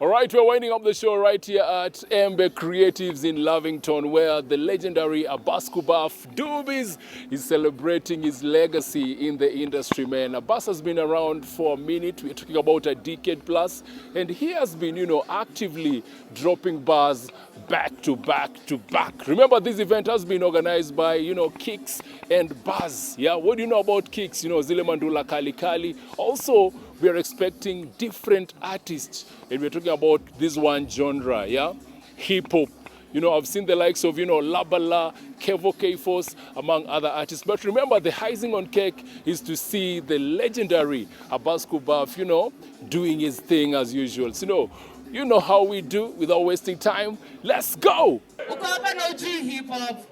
All right, we're winding up the show right here at Embe Creatives in Lavington, where the legendary Abbas Kubaff Doobies is celebrating his legacy in the industry, man. Abbas has been around for a minute. We're talking about a decade plus, and he has been, actively dropping bars back to back to back. Remember, this event has been organized by, Kickz and Bars. Yeah, what do you know about Kickz? Zile Mandula Kali Kali. Also, we are expecting different artists, and we're talking about this one genre, yeah? Hip hop. I've seen the likes of, Labala, Kevo K-Force, among other artists. But remember, the icing on cake is to see the legendary Abbas Kubaff, doing his thing as usual. So, you know how we do without wasting time. Let's go! Hip hop.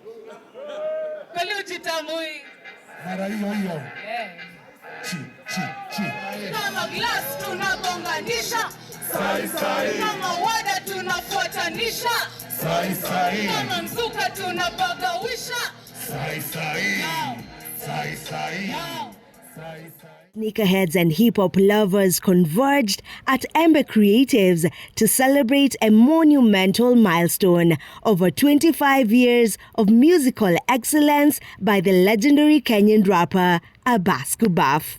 Kama glass tunagonganisha, kama wada tunafuatanisha, kama mzuka tunapagawisha. Sneakerheads and hip-hop lovers converged at Embe Creatives to celebrate a monumental milestone: over 25 years of musical excellence by the legendary Kenyan rapper Abbas Kubaff.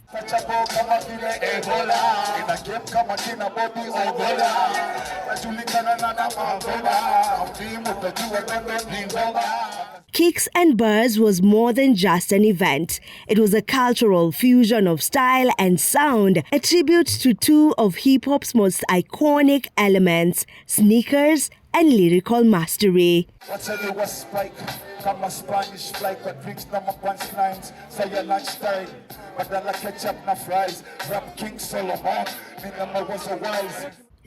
Kickz and Bars was more than just an event. It was a cultural fusion of style and sound, a tribute to two of hip-hop's most iconic elements, sneakers and lyrical mastery.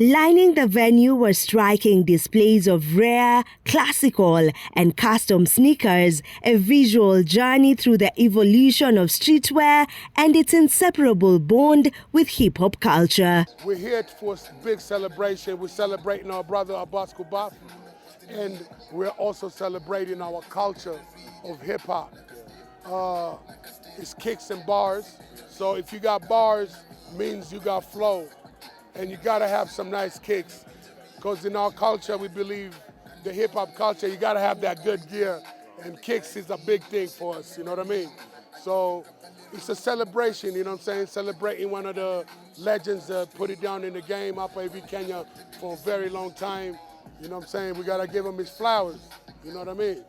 Lining the venue were striking displays of rare, classical and custom sneakers, a visual journey through the evolution of streetwear and its inseparable bond with hip-hop culture. We're here for a big celebration. We're celebrating our brother Abbas Kubaff, and we're also celebrating our culture of hip-hop. It's Kickz and Bars, so if you got bars, means you got flow. And you gotta have some nice kicks, because in our culture, we believe the hip hop culture, you gotta have that good gear, and kicks is a big thing for us, you know what I mean? So it's a celebration, you know what I'm saying? Celebrating one of the legends that put it down in the game, Upper AV Kenya, for a very long time. You know what I'm saying? We gotta give him his flowers. You know what I mean?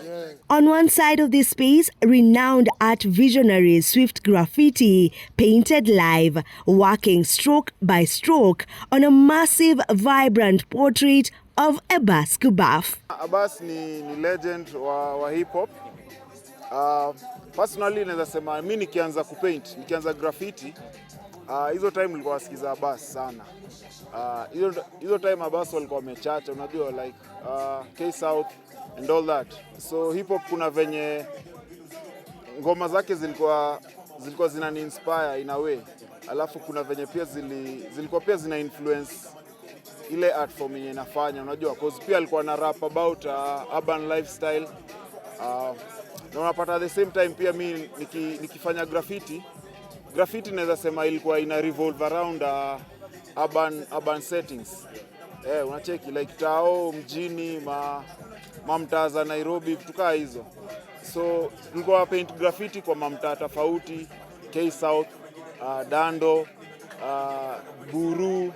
Yeah. On one side of this space, renowned art visionary Swift Graffiti painted live, working stroke by stroke on a massive, vibrant portrait of Abbas Kubaff. Abbas ni legend wa hip hop. Personally naweza sema mimi nikianza kupaint, nikianza graffiti, hizo time nilikuwa nasikiza Abbas sana. Hizo time Abbas walikuwa wamechacha, unajua like K South and all that. So hip hop kuna venye ngoma zake zilikuwa zinani inspire in a way. Alafu kuna venye pia zilikuwa pia zina influence ile art form yenye nafanya, unajua, cause pia alikuwa na rap about urban lifestyle. Na unapata at the same time pia mimi nikifanya graffiti naweza sema ilikuwa ina revolve around urban settings. Unacheki like tao mjini mamtaa za Nairobi, vitu kama hizo. So nilikuwa paint graffiti kwa mamtaa tofauti, K South, Dando, Buru,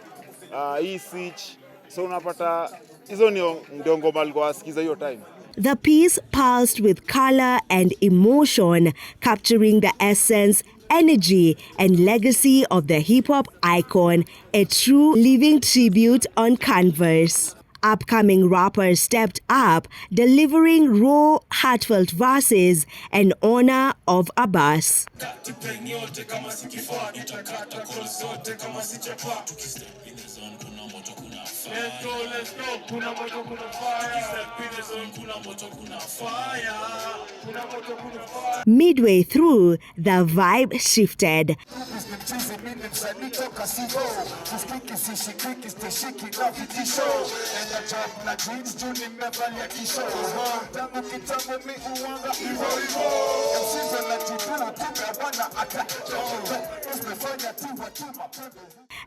Isich. So unapata hizo ndio ngoma nilikuwa nasikiza hiyo time. The piece pulsed with color and emotion, capturing the essence, energy and legacy of the hip-hop icon, a true living tribute on canvas. Upcoming rappers stepped up, delivering raw, heartfelt verses in honor of Abbas. Let's go. Kuna moto kuna fire. Kuna moto kuna fire. Kuna moto kuna fire. Midway through, the vibe shifted.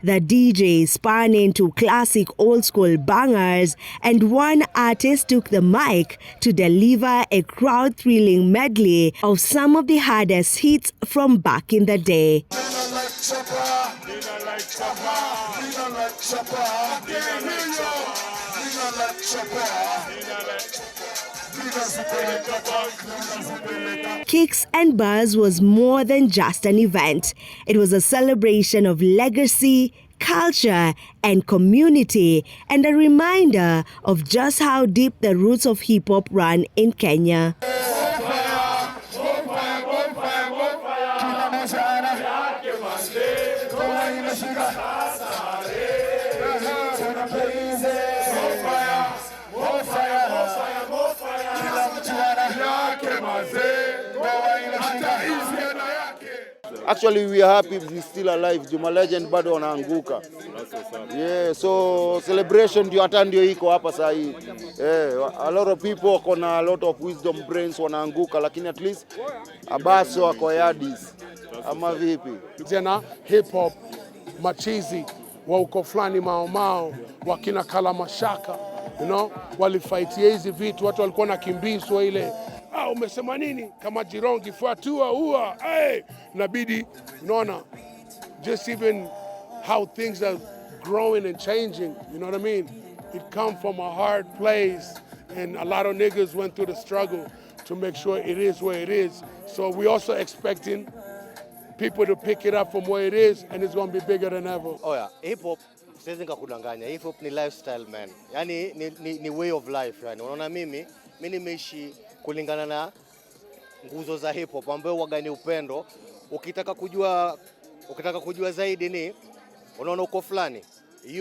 The DJ spun into classic old school bangers, and one artist took the mic to deliver a crowd-thrilling medley of some of the hardest hits from back in the day. Kickz Bars was more than just an event. It was a celebration of legacy, culture, and community, and a reminder of just how deep the roots of hip-hop run in Kenya. Actually, we are happy we're still alive. Juma legend bado wanaanguka. Yeah, so celebration ndio hata ndio iko hapa sasa hii. A lot of people wako na a lot of wisdom brains wanaanguka, lakini at least Abbas wako yadis. Ama vipi? Tena hip hop machizi wa uko fulani mao wakina kala mashaka, you know, walifightia hizi vitu, watu walikuwa nakimbizwa ile. Umesema nini? Kama jirongi fuatua ua. Nabidi, unaona, just even how things are growing and changing, you know what I mean? It come from a hard place, and a lot of niggas went through the struggle to make sure it is where it is. So we also expecting people to pick it up from where it is, and it's going to be bigger than ever. Oh yeah, hip hop siwezi nikakudanganya. Hip hop ni lifestyle, man. Yani ni way of life yani. Unaona mimi nimeishi kulingana na nguzo za hip hop ambayo waga ni upendo. Ukitaka kujua zaidi ni unaona uko fulani.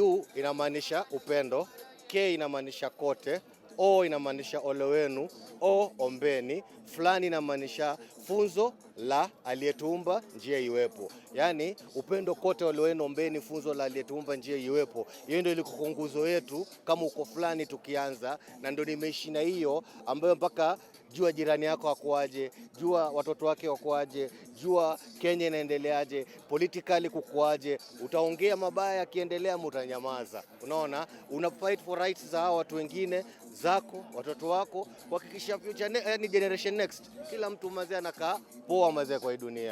U inamaanisha upendo, K inamaanisha kote, O inamaanisha ole wenu, O ombeni, fulani inamaanisha funzo la aliyetuumba njia iwepo. Yani upendo kote, ole wenu, ombeni, funzo la aliyetuumba njia iwepo. Hiyo ndio ilikuwa nguzo yetu kama uko fulani tukianza, na ndio nimeishi na hiyo ambayo mpaka jua jirani yako akuaje, jua watoto wake wakuaje, jua Kenya inaendeleaje, politically kukuaje, utaongea mabaya yakiendelea mutanyamaza. Unaona, una fight for rights za watu wengine, zako, watoto wako, kuhakikisha future ni generation next. Kila mtu mazee anakaa poa mazee kwa hii dunia.